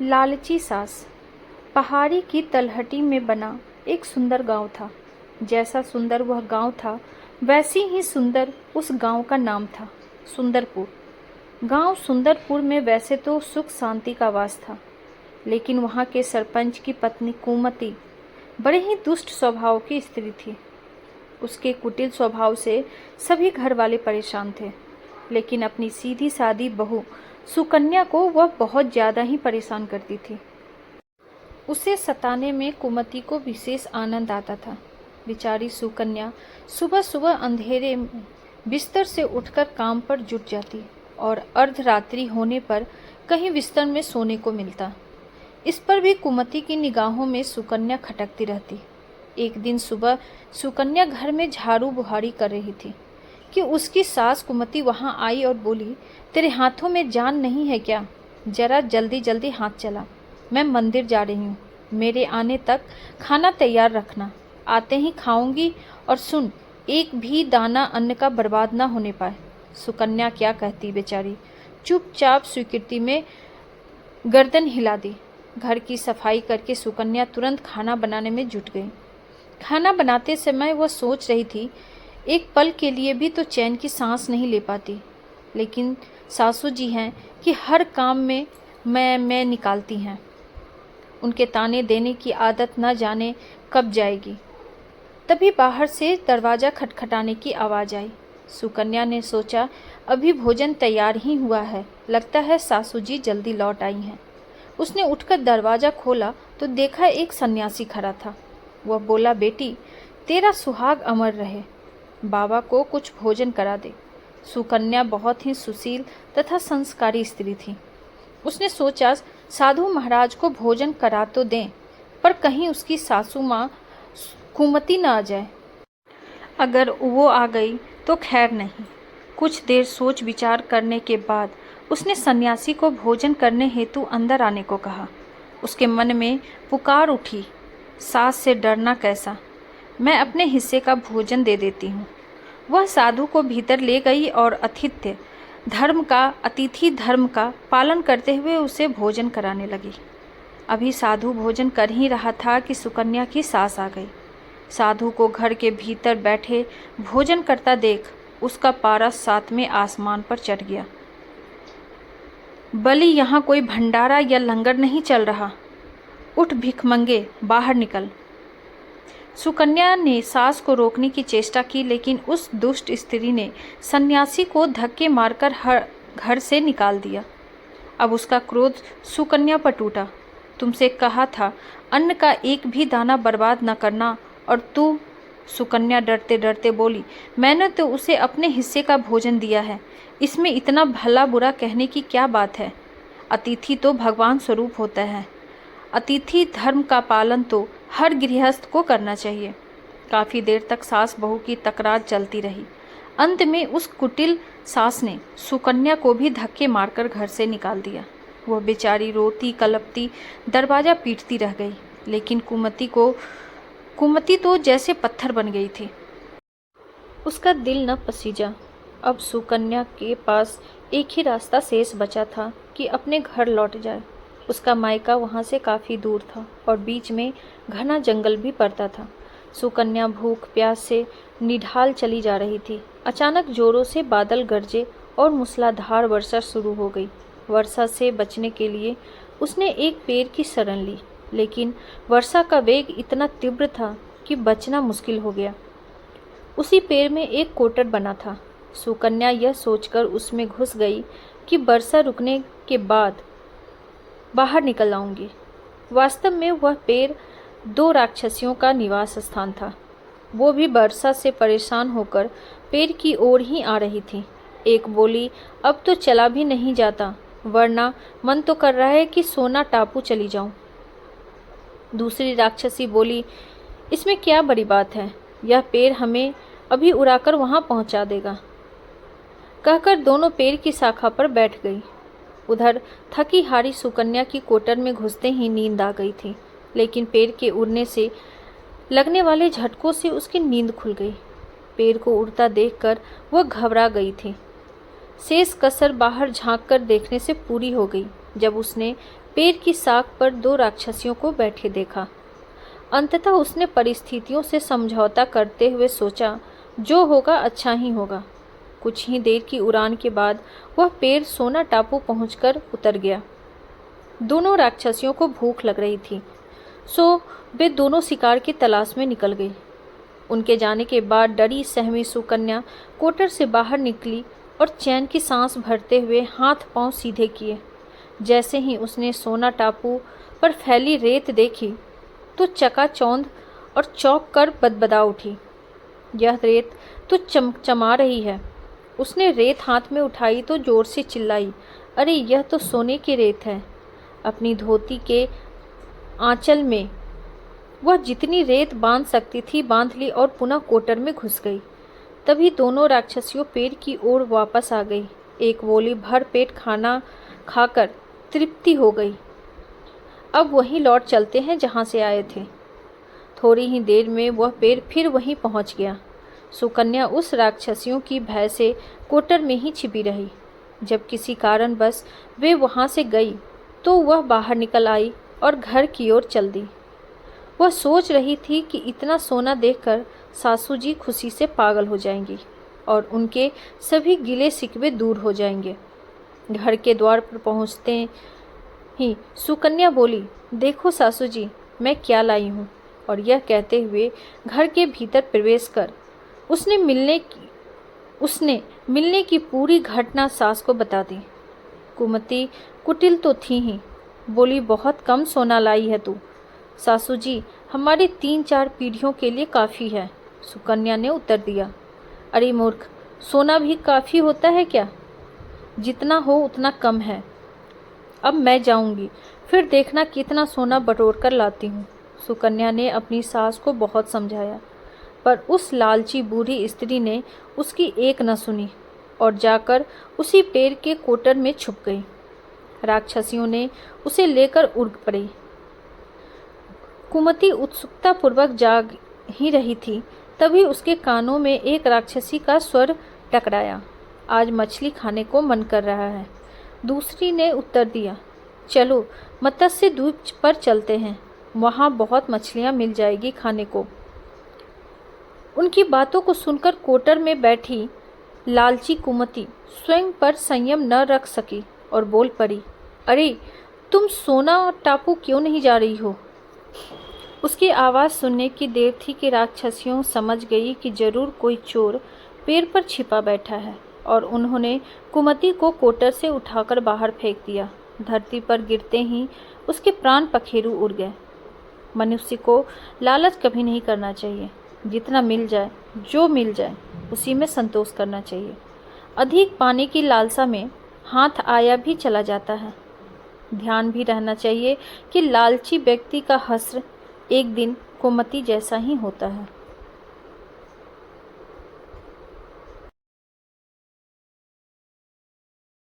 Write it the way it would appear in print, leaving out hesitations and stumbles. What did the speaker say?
लालची सास। पहाड़ी की तलहटी में बना एक सुंदर गांव था। जैसा सुंदर वह गांव था, वैसी ही सुंदर उस गांव का नाम था, सुंदरपुर। गांव सुंदरपुर में वैसे तो सुख शांति का वास था, लेकिन वहां के सरपंच की पत्नी कुमति बड़े ही दुष्ट स्वभाव की स्त्री थी। उसके कुटिल स्वभाव से सभी घर वाले परेशान थे, लेकिन अपनी सीधी सादी बहू सुकन्या को वह बहुत ज्यादा ही परेशान करती थी। उसे सताने में कुमति को विशेष आनंद आता था। बेचारी सुकन्या सुबह सुबह अंधेरे में बिस्तर से उठकर काम पर जुट जाती और अर्धरात्रि होने पर कहीं बिस्तर में सोने को मिलता। इस पर भी कुमति की निगाहों में सुकन्या खटकती रहती। एक दिन सुबह सुकन्या घर में झाड़ू बुहारी कर रही थी कि उसकी सास कुमति वहां आई और बोली, तेरे हाथों में जान नहीं है क्या? जरा जल्दी जल्दी हाथ चला, मैं मंदिर जा रही हूँ। मेरे आने तक खाना तैयार रखना, आते ही खाऊंगी। और सुन, एक भी दाना अन्न का बर्बाद ना होने पाए। सुकन्या क्या कहती बेचारी, चुपचाप स्वीकृति में गर्दन हिला दी। घर की सफाई करके सुकन्या तुरंत खाना बनाने में जुट गई। खाना बनाते समय वह सोच रही थी, एक पल के लिए भी तो चैन की सांस नहीं ले पाती। लेकिन सासू जी हैं कि हर काम में मैं निकालती हैं। उनके ताने देने की आदत न जाने कब जाएगी। तभी बाहर से दरवाज़ा खटखटाने की आवाज़ आई। सुकन्या ने सोचा, अभी भोजन तैयार ही हुआ है, लगता है सासू जी जल्दी लौट आई हैं। उसने उठकर दरवाज़ा खोला तो देखा एक सन्यासी खड़ा था। वह बोला, बेटी तेरा सुहाग अमर रहे, बाबा को कुछ भोजन करा दे। सुकन्या बहुत ही सुशील तथा संस्कारी स्त्री थी। उसने सोचा, साधु महाराज को भोजन करा तो दें, पर कहीं उसकी सासू माँ कुमति न आ जाए। अगर वो आ गई तो खैर नहीं। कुछ देर सोच विचार करने के बाद उसने सन्यासी को भोजन करने हेतु अंदर आने को कहा। उसके मन में पुकार उठी, सास से डरना कैसा, मैं अपने हिस्से का भोजन दे देती हूँ। वह साधु को भीतर ले गई और अतिथि धर्म का पालन करते हुए उसे भोजन कराने लगी। अभी साधु भोजन कर ही रहा था कि सुकन्या की सास आ गई। साधु को घर के भीतर बैठे भोजन करता देख उसका पारा सातवें आसमान पर चढ़ गया। बली, यहाँ कोई भंडारा या लंगर नहीं चल रहा, उठ भिखमंगे, बाहर निकल। सुकन्या ने सास को रोकने की चेष्टा की, लेकिन उस दुष्ट स्त्री ने सन्यासी को धक्के मारकर घर से निकाल दिया। अब उसका क्रोध सुकन्या पर टूटा। तुमसे कहा था अन्न का एक भी दाना बर्बाद न करना, और तू? सुकन्या डरते डरते बोली, मैंने तो उसे अपने हिस्से का भोजन दिया है, इसमें इतना भला बुरा कहने की क्या बात है? अतिथि तो भगवान स्वरूप होता है। अतिथि धर्म का पालन तो हर गृहस्थ को करना चाहिए। काफ़ी देर तक सास बहू की तकरार चलती रही। अंत में उस कुटिल सास ने सुकन्या को भी धक्के मारकर घर से निकाल दिया। वह बेचारी रोती कलपती दरवाज़ा पीटती रह गई, लेकिन कुमति तो जैसे पत्थर बन गई थी। उसका दिल न पसीजा। अब सुकन्या के पास एक ही रास्ता शेष बचा था कि अपने घर लौट जाए। उसका मायका वहाँ से काफ़ी दूर था और बीच में घना जंगल भी पड़ता था। सुकन्या भूख प्यास से निढाल चली जा रही थी। अचानक जोरों से बादल गरजे और मूसलाधार वर्षा शुरू हो गई। वर्षा से बचने के लिए उसने एक पेड़ की शरण ली, लेकिन वर्षा का वेग इतना तीव्र था कि बचना मुश्किल हो गया। उसी पेड़ में एक कोटर बना था। सुकन्या यह सोचकर उसमें घुस गई कि वर्षा रुकने के बाद बाहर निकल आऊंगी। वास्तव में वह पेड़ दो राक्षसियों का निवास स्थान था। वो भी वर्षा से परेशान होकर पेड़ की ओर ही आ रही थी। एक बोली, अब तो चला भी नहीं जाता, वरना मन तो कर रहा है कि सोना टापू चली जाऊं। दूसरी राक्षसी बोली, इसमें क्या बड़ी बात है, यह पेड़ हमें अभी उड़ाकर वहां पहुंचा देगा। कहकर दोनों पेड़ की शाखा पर बैठ गई। उधर थकी हारी सुकन्या की कोटर में घुसते ही नींद आ गई थी, लेकिन पेड़ के उड़ने से लगने वाले झटकों से उसकी नींद खुल गई। पेड़ को उड़ता देखकर वह घबरा गई थी। शेष कसर बाहर झांककर देखने से पूरी हो गई। जब उसने पेड़ की साख पर 2 राक्षसियों को बैठे देखा। अंततः उसने परिस्थितियों से समझौता करते हुए सोचा, जो होगा अच्छा ही होगा। कुछ ही देर की उड़ान के बाद वह पेड़ सोना टापू पहुंचकर उतर गया। दोनों राक्षसियों को भूख लग रही थी, सो वे दोनों शिकार की तलाश में निकल गई। उनके जाने के बाद डरी सहमी सुकन्या कोटर से बाहर निकली और चैन की सांस भरते हुए हाथ पांव सीधे किए। जैसे ही उसने सोना टापू पर फैली रेत देखी तो चकाचौंध और चौंक कर बदबदा उठी। यह रेत तो चमचमा रही है। उसने रेत हाथ में उठाई तो जोर से चिल्लाई, अरे यह तो सोने की रेत है। अपनी धोती के आंचल में वह जितनी रेत बांध सकती थी बांध ली और पुनः कोटर में घुस गई। तभी दोनों राक्षसियों पेड़ की ओर वापस आ गई। एक बोली, भर पेट खाना खाकर तृप्ति हो गई, अब वहीं लौट चलते हैं जहाँ से आए थे। थोड़ी ही देर में वह पेड़ फिर वहीं पहुँच गया। सुकन्या उस राक्षसियों की भय से कोटर में ही छिपी रही। जब किसी कारणवश वे वहाँ से गई तो वह बाहर निकल आई और घर की ओर चल दी। वह सोच रही थी कि इतना सोना देखकर सासू जी खुशी से पागल हो जाएंगी और उनके सभी गिले शिकवे दूर हो जाएंगे। घर के द्वार पर पहुँचते ही सुकन्या बोली, देखो सासू जी, मैं क्या लाई हूँ। और यह कहते हुए घर के भीतर प्रवेश कर उसने मिलने की पूरी घटना सास को बता दी। कुमति कुटिल तो थी ही, बोली, बहुत कम सोना लाई है तू। सासू जी, हमारी 3-4 पीढ़ियों के लिए काफ़ी है, सुकन्या ने उत्तर दिया। अरे मूर्ख, सोना भी काफ़ी होता है क्या? जितना हो उतना कम है। अब मैं जाऊंगी, फिर देखना कितना सोना बटोर कर लाती हूँ। सुकन्या ने अपनी सास को बहुत समझाया, पर उस लालची बूढ़ी स्त्री ने उसकी एक न सुनी और जाकर उसी पेड़ के कोटर में छुप गई। राक्षसियों ने उसे लेकर उड़ पड़ी। कुमति उत्सुकतापूर्वक जाग ही रही थी, तभी उसके कानों में एक राक्षसी का स्वर टकराया, आज मछली खाने को मन कर रहा है। दूसरी ने उत्तर दिया, चलो मत्स्य द्वीप पर चलते हैं, वहाँ बहुत मछलियाँ मिल जाएगी खाने को। उनकी बातों को सुनकर कोटर में बैठी लालची कुमति स्वयं पर संयम न रख सकी और बोल पड़ी, अरे तुम सोना टापू क्यों नहीं जा रही हो? उसकी आवाज़ सुनने की देर थी कि राक्षसियों समझ गई कि जरूर कोई चोर पेड़ पर छिपा बैठा है और उन्होंने कुमति को कोटर से उठाकर बाहर फेंक दिया। धरती पर गिरते ही उसके प्राण पखेरु उड़ गए। मनुष्य को लालच कभी नहीं करना चाहिए। जितना मिल जाए, जो मिल जाए, उसी में संतोष करना चाहिए। अधिक पाने की लालसा में हाथ आया भी चला जाता है। ध्यान भी रहना चाहिए कि लालची व्यक्ति का हश्र एक दिन कुमति जैसा ही होता है।